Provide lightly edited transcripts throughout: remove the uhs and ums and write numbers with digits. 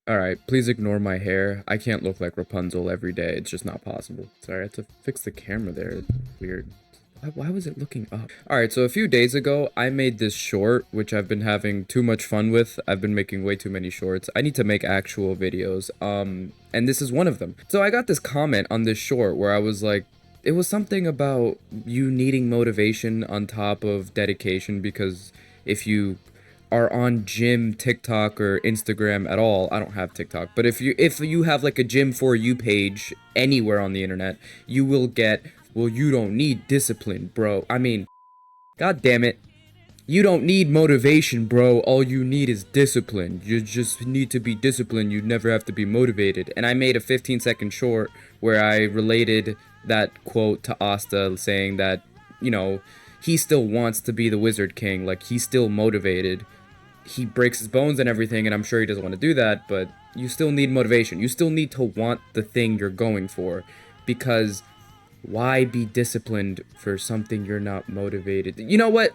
Alright, please ignore my hair. I can't look like Rapunzel every day. It's just not possible. Sorry, I had to fix the camera there. Weird. Why was it looking up? Alright, so a few days ago, I made this short, which I've been having too much fun with. I've been making way too many shorts. I need to make actual videos. And this is one of them. So I got this comment on this short where I was like, it was something about you needing motivation on top of dedication because if you are on gym TikTok or Instagram at all, I don't have TikTok, but if you have like a gym for you page anywhere on the internet, you will get, well, you don't need discipline, bro. I mean, god damn it. You don't need motivation, bro. All you need is discipline. You just need to be disciplined. You never have to be motivated. And I made a 15-second short where I related that quote to Asta saying that, he still wants to be the Wizard King. Like, he's still motivated. He breaks his bones and everything, and I'm sure he doesn't want to do that, but you still need motivation. You still need to want the thing you're going for, because why be disciplined for something you're not motivated? You know what?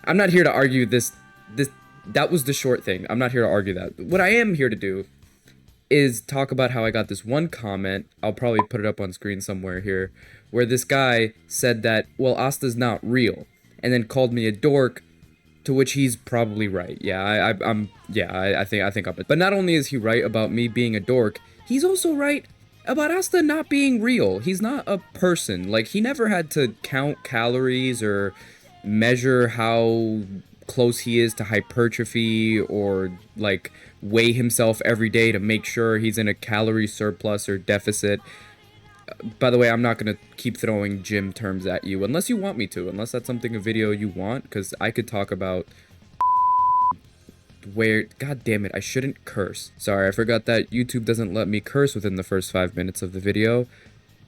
I'm not here to argue this that was the short thing. I'm not here to argue that. What I am here to do is talk about how I got this one comment. I'll probably put it up on screen somewhere here, where this guy said that, well, Asta's not real, and then called me a dork, to which he's probably right. Yeah, I think I'm. But not only is he right about me being a dork, he's also right about Asta not being real. He's not a person. Like, he never had to count calories or measure how close he is to hypertrophy or like weigh himself every day to make sure he's in a calorie surplus or deficit. By the way, I'm not going to keep throwing gym terms at you unless you want me to, unless that's something a video you want, because I could talk about where, god damn it, I shouldn't curse. Sorry, I forgot that YouTube doesn't let me curse within the first 5 minutes of the video.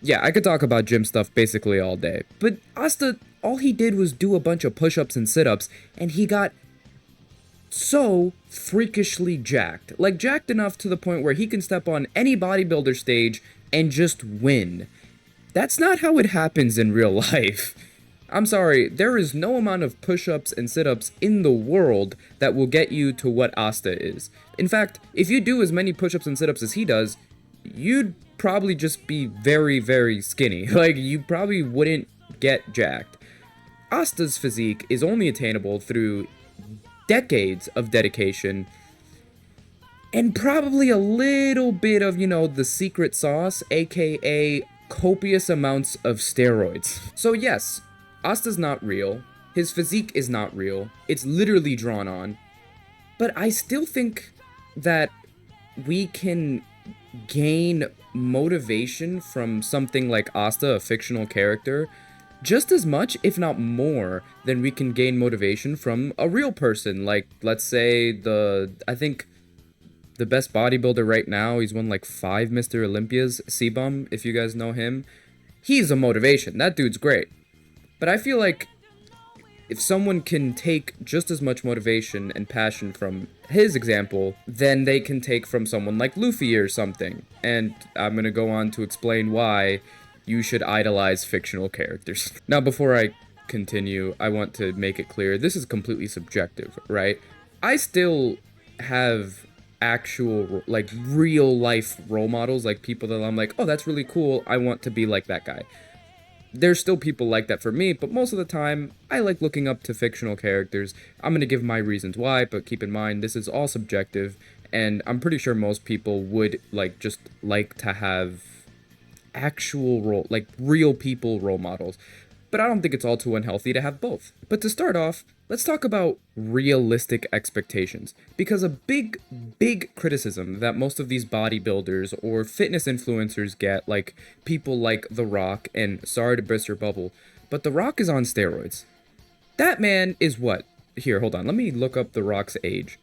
Yeah, I could talk about gym stuff basically all day, but Asta, all he did was do a bunch of push-ups and sit-ups, and he got so freakishly jacked. Like, jacked enough to the point where he can step on any bodybuilder stage and just win. That's not how it happens in real life. I'm sorry, there is no amount of push-ups and sit-ups in the world that will get you to what Asta is. In fact, if you do as many push-ups and sit-ups as he does, you'd probably just be very, very skinny. Like, you probably wouldn't get jacked. Asta's physique is only attainable through decades of dedication and probably a little bit of, the secret sauce, aka copious amounts of steroids. So yes, Asta's not real. His physique is not real. It's literally drawn on. But I still think that we can gain motivation from something like Asta, a fictional character, just as much, if not more, than we can gain motivation from a real person. Like, let's say I think the best bodybuilder right now, he's won like 5 Mr. Olympias, Sebum, if you guys know him. He's a motivation. That dude's great. But I feel like if someone can take just as much motivation and passion from his example, then they can take from someone like Luffy or something. And I'm gonna go on to explain why you should idolize fictional characters. Now, before I continue, I want to make it clear, this is completely subjective, right? I still have actual, like, real life role models, like people that I'm like, oh, that's really cool, I want to be like that guy. There's still people like that for me, but most of the time, I like looking up to fictional characters. I'm gonna give my reasons why, but keep in mind, this is all subjective, and I'm pretty sure most people would, like, just like to have real people role models. But I don't think it's all too unhealthy to have both. But to start off, let's talk about realistic expectations. Because a big, big criticism that most of these bodybuilders or fitness influencers get, like people like The Rock, and sorry to burst your bubble, but The Rock is on steroids. That man is what? Here, hold on, let me look up The Rock's age.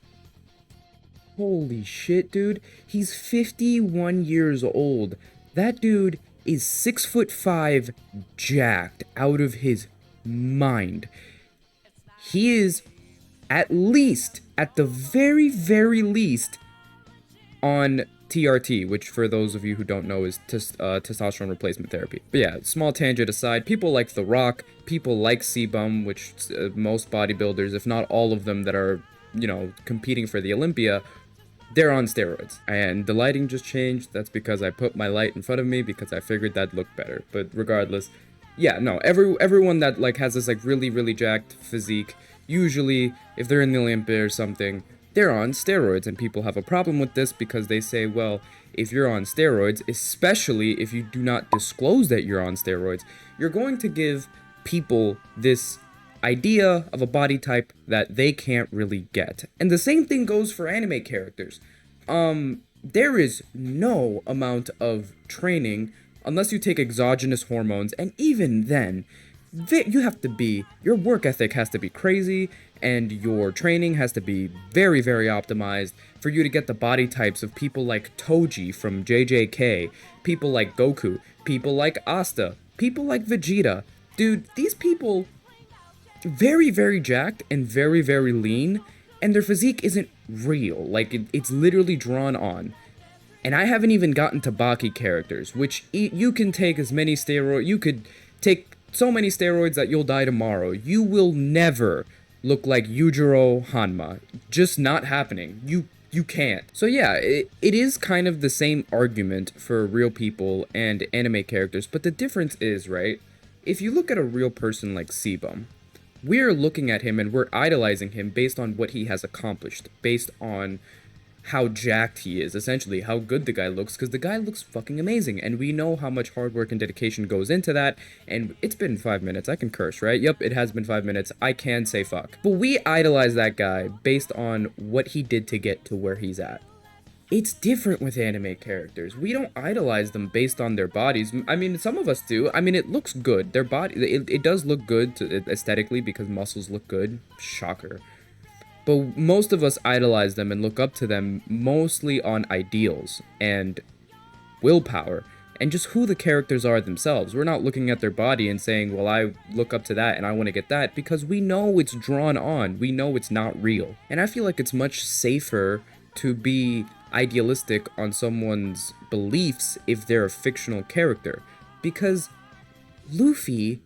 Holy shit, dude. He's 51 years old. That dude is 6'5", jacked out of his mind. He is at least, at the very, very least, on TRT, which for those of you who don't know is testosterone replacement therapy. But yeah, small tangent aside, people like The Rock, people like Sebum, which most bodybuilders, if not all of them that are, competing for the Olympia, they're on steroids. And the lighting just changed. That's because I put my light in front of me because I figured that'd look better. But regardless, yeah, no, everyone that like has this like really jacked physique, usually if they're in the Olympia or something, they're on steroids, and people have a problem with this because they say, well, if you're on steroids, especially if you do not disclose that you're on steroids, you're going to give people this idea of a body type that they can't really get. And the same thing goes for anime characters. There is no amount of training unless you take exogenous hormones, and even then, you have to be, your work ethic has to be crazy, and your training has to be very optimized for you to get the body types of people like Toji from JJK, people like Goku, people like Asta, people like Vegeta. Dude, these people, very jacked and very lean, and their physique isn't real. Like, it's literally drawn on. And I haven't even gotten to Baki characters, which you can take as many steroids, you could take so many steroids that you'll die tomorrow. You will never look like Yujiro Hanma. Just not happening. You can't. So yeah, it is kind of the same argument for real people and anime characters, but the difference is, right, if you look at a real person like Sebum, we're looking at him and we're idolizing him based on what he has accomplished, based on how jacked he is, essentially, how good the guy looks, because the guy looks fucking amazing, and we know how much hard work and dedication goes into that, and it's been 5 minutes, I can curse, right? Yep, it has been 5 minutes, I can say fuck. But we idolize that guy based on what he did to get to where he's at. It's different with anime characters. We don't idolize them based on their bodies. I mean, some of us do. I mean, it looks good. Their body, it does look good aesthetically because muscles look good. Shocker. But most of us idolize them and look up to them mostly on ideals and willpower and just who the characters are themselves. We're not looking at their body and saying, well, I look up to that and I want to get that, because we know it's drawn on. We know it's not real. And I feel like it's much safer to be idealistic on someone's beliefs if they're a fictional character, because Luffy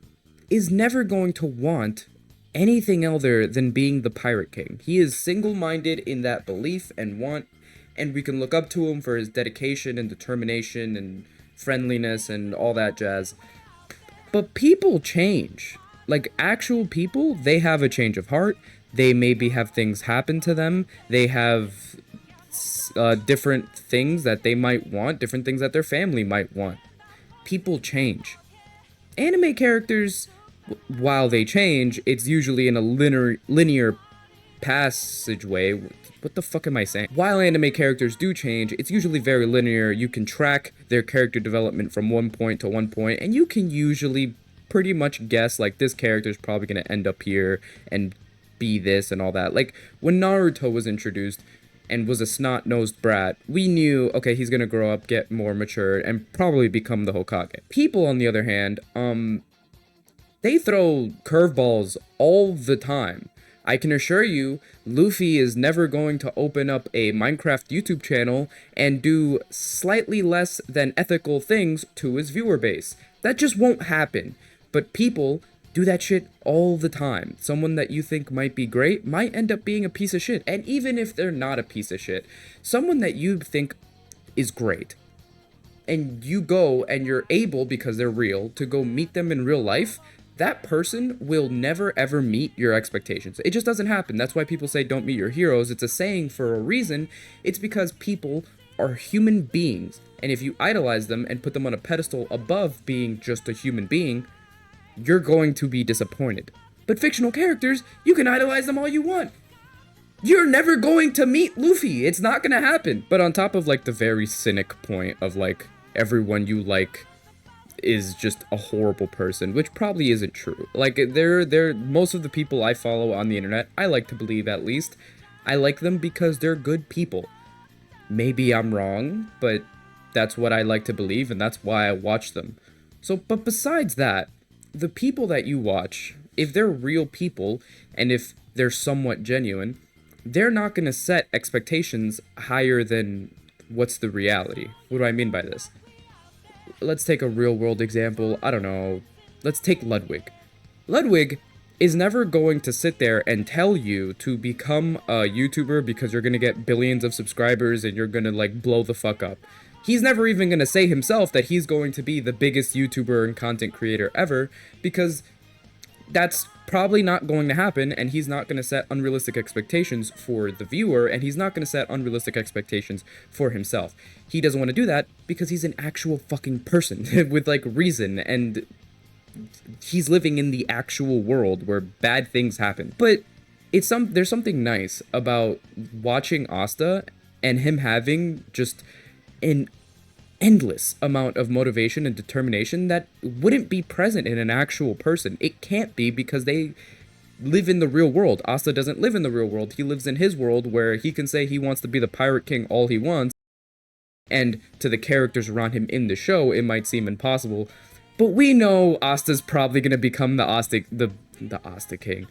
is never going to want anything other than being the Pirate King. He is single-minded in that belief and want, and we can look up to him for his dedication and determination and friendliness and all that jazz. But people change. Like, actual people, they have a change of heart. They maybe have things happen to them. They have different things that they might want, different things that their family might want. People change. Anime characters, while they change, it's usually in a linear passageway. What the fuck am I saying? While anime characters do change, it's usually very linear. You can track their character development from one point to one point, and you can usually pretty much guess, like, this character's probably gonna end up here and be this and all that. Like, when Naruto was introduced and was a snot-nosed brat, we knew, okay, he's gonna grow up, get more mature, and probably become the Hokage. People, on the other hand, they throw curveballs all the time. I can assure you, Luffy is never going to open up a Minecraft YouTube channel and do slightly less than ethical things to his viewer base. That just won't happen. But people do that shit all the time. Someone that you think might be great might end up being a piece of shit. And even if they're not a piece of shit, someone that you think is great, and you go and you're able, because they're real, to go meet them in real life, that person will never ever meet your expectations. It just doesn't happen. That's why people say don't meet your heroes. It's a saying for a reason. It's because people are human beings. And if you idolize them and put them on a pedestal above being just a human being, you're going to be disappointed. But fictional characters, you can idolize them all you want. You're never going to meet Luffy. It's not gonna happen. But on top of, like, the very cynic point of, like, everyone you like is just a horrible person, which probably isn't true. Like, they're most of the people I follow on the internet, I like to believe at least, I like them because they're good people. Maybe I'm wrong, but that's what I like to believe, and that's why I watch them. So, but besides that, the people that you watch, if they're real people, and if they're somewhat genuine, they're not going to set expectations higher than what's the reality. What do I mean by this? Let's take a real world example. I don't know. Let's take Ludwig. Ludwig is never going to sit there and tell you to become a YouTuber because you're gonna get billions of subscribers and you're gonna like blow the fuck up. He's never even gonna say himself that he's going to be the biggest YouTuber and content creator ever, because that's probably not going to happen, and he's not going to set unrealistic expectations for the viewer, and he's not going to set unrealistic expectations for himself. He doesn't want to do that because he's an actual fucking person with like reason, and he's living in the actual world where bad things happen. But there's something nice about watching Asta and him having just an endless amount of motivation and determination that wouldn't be present in an actual person. It can't be, because they live in the real world. Asta doesn't live in the real world. He lives in his world where he can say he wants to be the pirate king all he wants, and to the characters around him in the show, it might seem impossible. But we know Asta's probably gonna become the Asta king.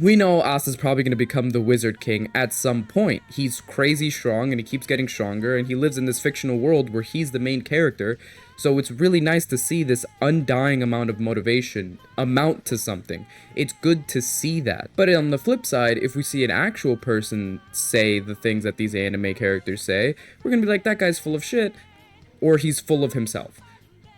We know Asta's probably going to become the Wizard King at some point. He's crazy strong, and he keeps getting stronger, and he lives in this fictional world where he's the main character, so it's really nice to see this undying amount of motivation amount to something. It's good to see that. But on the flip side, if we see an actual person say the things that these anime characters say, we're going to be like, that guy's full of shit, or he's full of himself.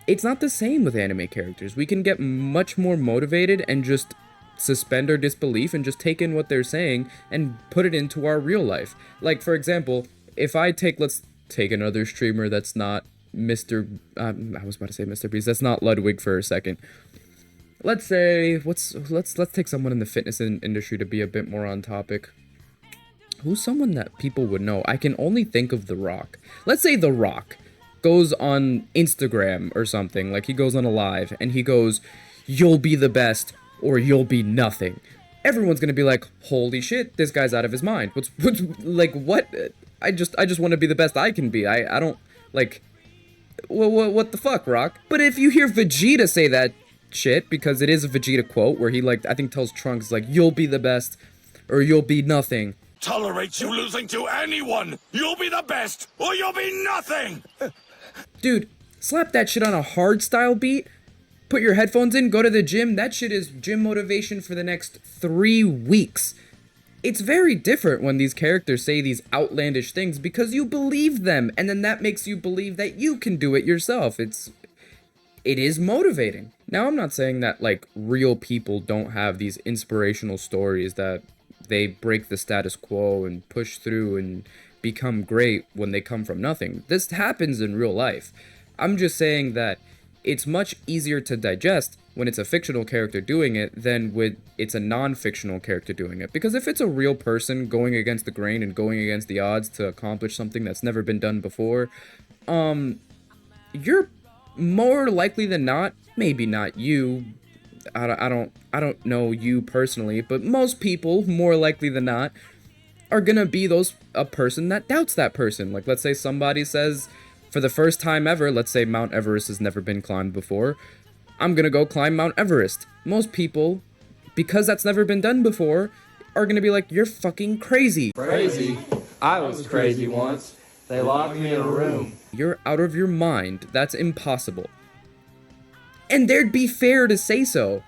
It's not the same with anime characters. We can get much more motivated and just suspend our disbelief and just take in what they're saying and put it into our real life. Like, for example, if let's take another streamer that's not Mr. I was about to say Mr. Beast. That's not Ludwig for a second. Let's say, let's take someone in the fitness industry to be a bit more on topic. Who's someone that people would know? I can only think of The Rock. Let's say The Rock goes on Instagram or something, like he goes on a live and he goes, "You'll be the best, or you'll be nothing." Everyone's gonna be like, holy shit, this guy's out of his mind. What's like, what? I just want to be the best I can be. I don't, like, what the fuck, Rock? But if you hear Vegeta say that shit, because it is a Vegeta quote where he, like, I think tells Trunks, like, you'll be the best, or you'll be nothing. Tolerate you losing to anyone! You'll be the best, or you'll be nothing! Dude, slap that shit on a hard style beat, put your headphones in, go to the gym. That shit is gym motivation for the next 3 weeks. It's very different when these characters say these outlandish things because you believe them, and then that makes you believe that you can do it yourself. It is motivating. Now, I'm not saying that, like, real people don't have these inspirational stories that they break the status quo and push through and become great when they come from nothing. This happens in real life. I'm just saying that it's much easier to digest when it's a fictional character doing it than when it's a non-fictional character doing it. Because if it's a real person going against the grain and going against the odds to accomplish something that's never been done before, you're more likely than not, maybe not you, I don't know you personally, but most people, more likely than not, are gonna be a person that doubts that person. Like, let's say somebody says, for the first time ever, let's say Mount Everest has never been climbed before, I'm gonna go climb Mount Everest. Most people, because that's never been done before, are gonna be like, you're fucking crazy. Crazy? I was crazy once. They locked me in a room. You're out of your mind. That's impossible. And they'd be fair to say so.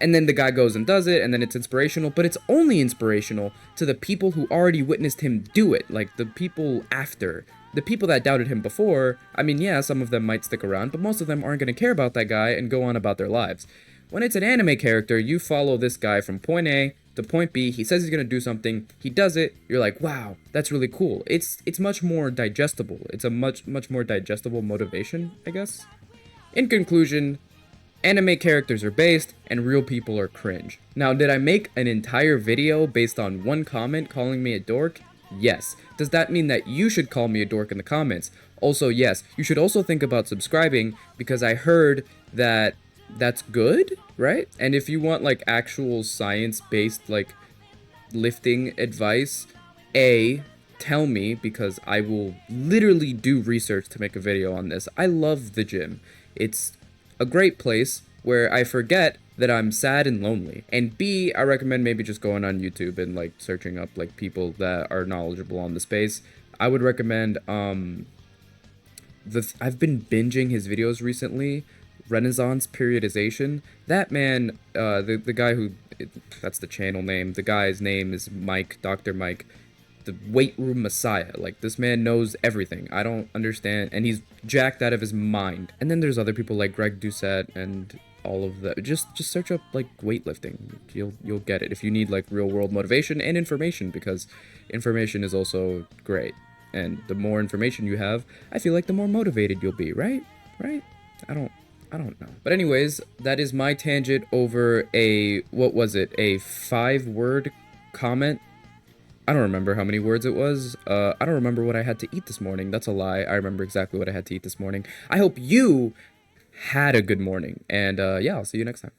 And then the guy goes and does it, and then it's inspirational, but it's only inspirational to the people who already witnessed him do it, like the people after. The people that doubted him before, I mean, yeah, some of them might stick around, but most of them aren't going to care about that guy and go on about their lives. When it's an anime character, you follow this guy from point A to point B, he says he's going to do something, he does it, you're like, wow, that's really cool. It's much more digestible. It's a much more digestible motivation, I guess. In conclusion, anime characters are based, and real people are cringe. Now, did I make an entire video based on one comment calling me a dork? Yes. Does that mean that you should call me a dork in the comments? Also, yes. You should also think about subscribing, because I heard that that's good, right? And if you want, like, actual science-based, like, lifting advice, tell me, because I will literally do research to make a video on this. I love the gym. It's a great place where I forget that I'm sad and lonely. And B, I recommend maybe just going on YouTube and, like, searching up, like, people that are knowledgeable on the space. I would recommend, I've been binging his videos recently. Renaissance periodization. That man, the guy who, that's the channel name. The guy's name is Mike, Dr. Mike, the weight room messiah. Like, this man knows everything. I don't understand, and he's jacked out of his mind. And then there's other people like Greg Doucette and all of that. Just search up like weightlifting. You'll get it if you need like real world motivation and information, because information is also great. And the more information you have, I feel like the more motivated you'll be, right? Right? I don't know. But anyways, that is my tangent over a, what was it? A 5-word comment. I don't remember how many words it was. I don't remember what I had to eat this morning. That's a lie. I remember exactly what I had to eat this morning. I hope you had a good morning. And yeah, I'll see you next time.